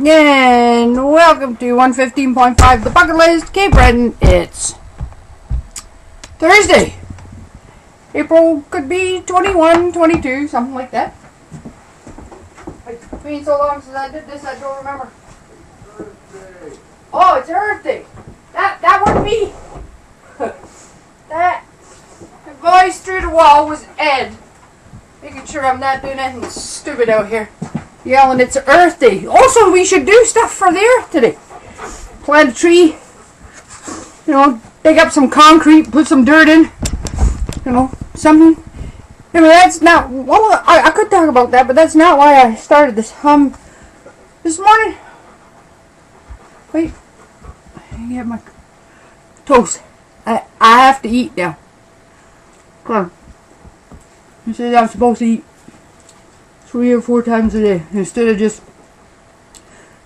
And welcome to 1155 the bucket list. Cape Breton. It's Thursday. April could be 21, 22, something like that. It's been so long since I did this, I don't remember. Earth Day. Oh, it's Earth Day. That would be that. The voice through the wall was Ed, making sure I'm not doing anything stupid out here. Yelling it's Earth Day. Also, we should do stuff for the earth today. Plant a tree, dig up some concrete, put some dirt in, something. Anyway, that's not, well, I could talk about that, but that's not why I started this this morning. Wait, I get my toast. I have to eat now. Come on. You said I'm supposed to eat 3 or 4 times a day instead of just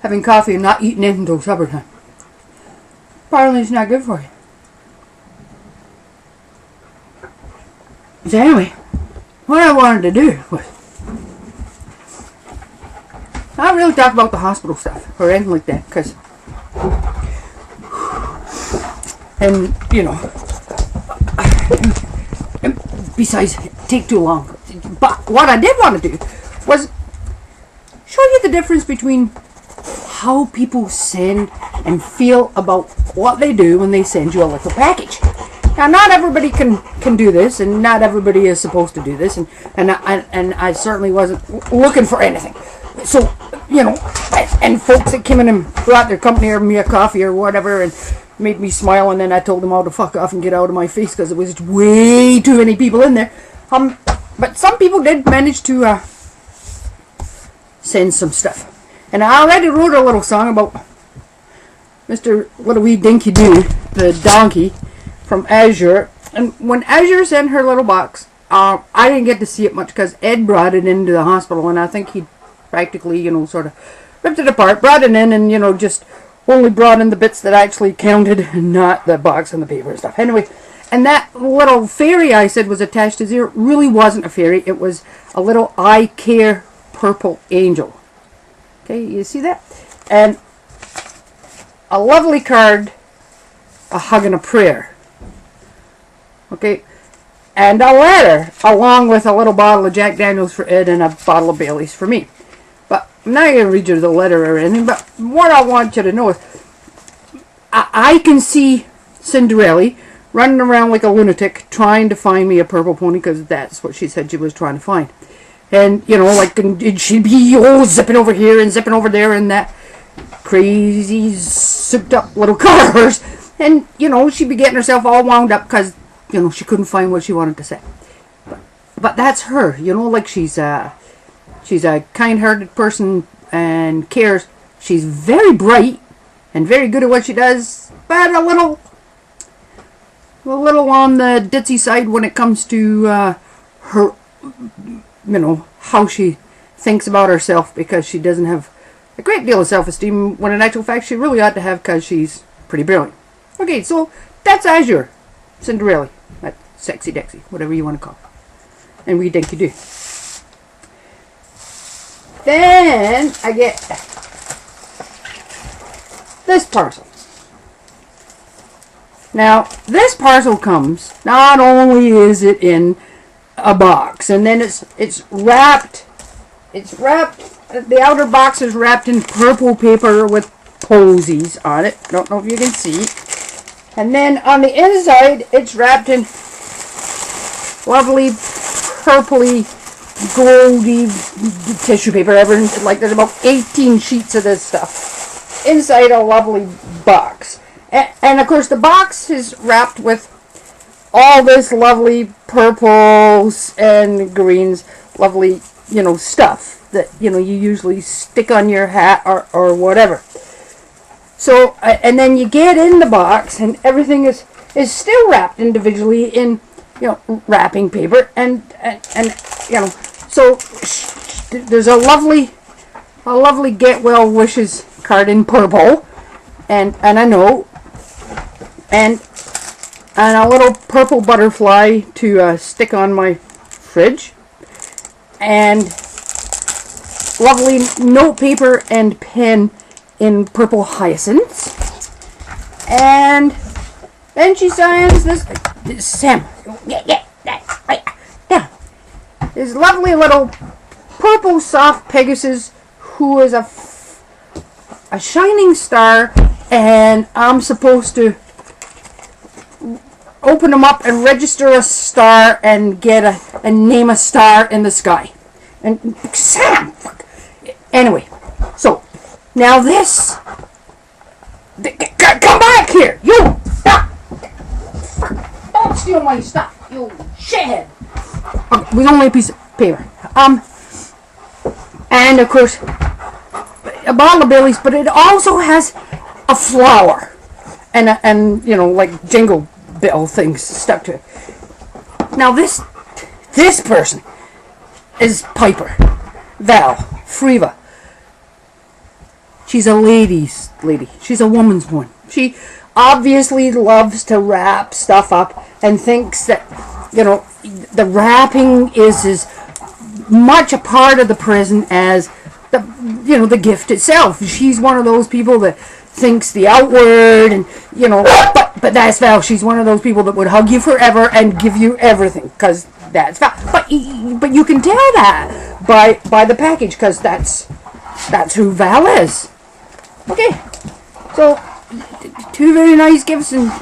having coffee and not eating it until supper time. Apparently it's not good for you. So anyway, what I wanted to do was not really talk about the hospital stuff or anything like that, because besides it take too long. But what I did want to do was show you the difference between how people send and feel about what they do when they send you a little package. Now, not everybody can do this, and not everybody is supposed to do this, and I certainly wasn't looking for anything. So, and folks that came in and brought their company or me a coffee or whatever and made me smile, and then I told them all to fuck off and get out of my face because there was way too many people in there. But some people did manage to send some stuff. And I already wrote a little song about Mr. Little Wee Dinky Doo, the donkey from Azure. And when Azure sent her little box, I didn't get to see it much because Ed brought it into the hospital, and I think he practically, sort of ripped it apart, brought it in, and, just only brought in the bits that actually counted and not the box and the paper and stuff. Anyway, and that little fairy I said was attached to his ear really wasn't a fairy. It was a little I Care purple angel. Okay, you see that? And a lovely card, a hug and a prayer. Okay, and a letter along with a little bottle of Jack Daniels for Ed and a bottle of Bailey's for me. But I'm not going to read you the letter or anything, but what I want you to know is I can see Cinderella running around like a lunatic trying to find me a purple pony, because that's what she said she was trying to find. And, and she'd be zipping over here and zipping over there in that crazy, souped up little car of hers. And, she'd be getting herself all wound up because, she couldn't find what she wanted to say. But that's her, like she's a kind-hearted person and cares. She's very bright and very good at what she does, but a little on the ditzy side when it comes to her, how she thinks about herself, because she doesn't have a great deal of self-esteem, when in actual fact she really ought to have, because she's pretty brilliant. Okay, so that's Azure, Cinderella, that sexy Dexy, whatever you want to call it. And we think you do. Then I get this parcel. Now, this parcel comes, not only is it in a box, and then it's wrapped, the outer box is wrapped in purple paper with posies on it. I don't know if you can see. And then on the inside, it's wrapped in lovely purpley, goldy tissue paper. Like there's about 18 sheets of this stuff inside a lovely box. And of course the box is wrapped with all this lovely purples and greens, lovely, stuff that, you usually stick on your hat or whatever. So, and then you get in the box and everything is still wrapped individually in, wrapping paper. And so there's a lovely get well wishes card in purple and a note. And and a little purple butterfly to stick on my fridge, and lovely note paper and pen in purple hyacinths. And then she signs this, Sam, this lovely little purple soft Pegasus, who is a shining star, and I'm supposed to open them up and register a star and get and name a star in the sky. And Sam, anyway, so now this, come back here, you, don't steal my stuff, you shithead. Okay, it was only a piece of paper. And of course, a bottle of Bailey's, but it also has a flower and you know, like jingle bell things stuck to it. Now this person is Piper Val Friva. She's a ladies' lady. She's a woman's one. She obviously loves to wrap stuff up and thinks that, you know, the wrapping is as much a part of the present as the, you know, the gift itself. She's one of those people that thinks the outward, and you know, but that's Val. She's one of those people that would hug you forever and give you everything, because that's Val. But you can tell that by the package, because that's who Val is. Okay, so two very nice gifts, and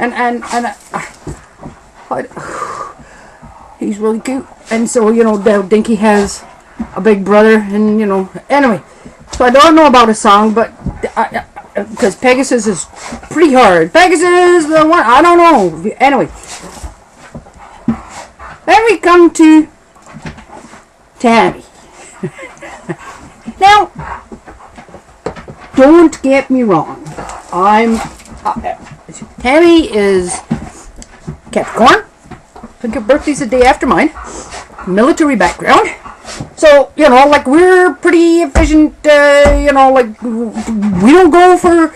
he's really cute. And so, you know, Dinky has a big brother, and you know, anyway. So I don't know about a song, but because Pegasus is pretty hard. Pegasus, the one, I don't know. Anyway, then we come to Tammy. Now, don't get me wrong. Tammy is Capricorn. I think her birthday's the day after mine. Military background. So, you know, like, we're pretty efficient, you know, like, we don't go for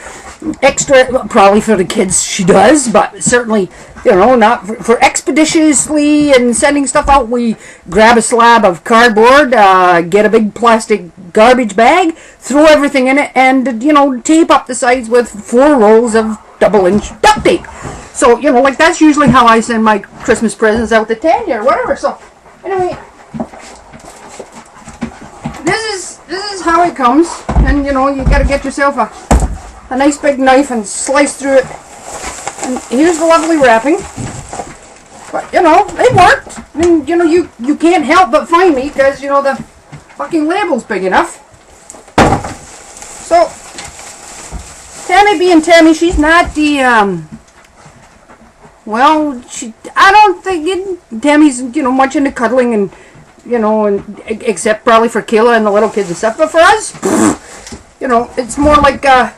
extra, probably for the kids she does, but certainly, you know, not for expeditiously and sending stuff out. We grab a slab of cardboard, get a big plastic garbage bag, throw everything in it, and, you know, tape up the sides with 4 rolls of double-inch duct tape. So, you know, like, that's usually how I send my Christmas presents out to Tanya or whatever. So, anyway, this is how it comes, and you know, you gotta get yourself a nice big knife and slice through it. And here's the lovely wrapping. But you know, it worked. And you know, you can't help but find me, because you know the fucking label's big enough. So Tammy being Tammy, she's not the well, I don't think Tammy's, you know, much into cuddling, and you know, and except probably for Kayla and the little kids and stuff. But for us, you know, it's more like well,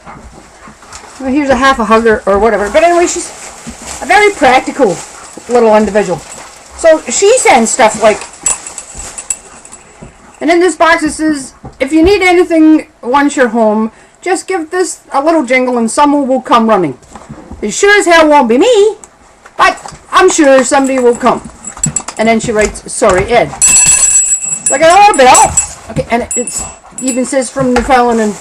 here's a half a hug or whatever. But anyway, she's a very practical little individual. So she sends stuff like, and in this box it says, if you need anything once you're home, just give this a little jingle and someone will come running. It sure as hell won't be me, but I'm sure somebody will come. And then she writes, sorry, Ed. So I got a little bell. Okay, and it even says from Newfoundland and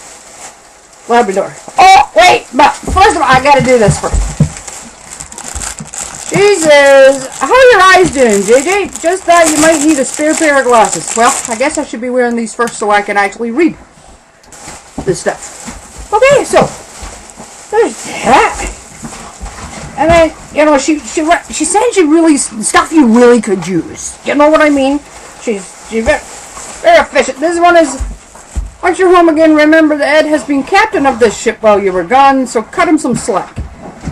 Labrador. Oh, wait, but first of all, I gotta do this first. She says, how are your eyes doing, JJ? Just thought you might need a spare pair of glasses. Well, I guess I should be wearing these first so I can actually read this stuff. Okay, so there's that. And then, you know, she sends you really stuff you really could use. You know what I mean? She's very, very efficient. This one is, once you're home again, remember that Ed has been captain of this ship while you were gone, so cut him some slack.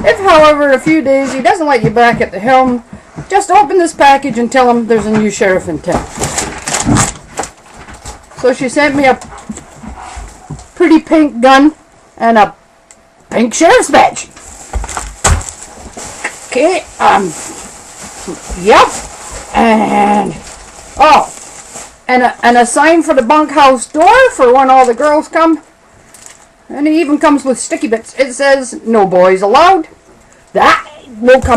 If, however, in a few days he doesn't like you back at the helm, just open this package and tell him there's a new sheriff in town. So she sent me a pretty pink gun and a pink sheriff's badge. Okay, yep, and, oh, and a sign for the bunkhouse door for when all the girls come. And it even comes with sticky bits. It says, no boys allowed. That will come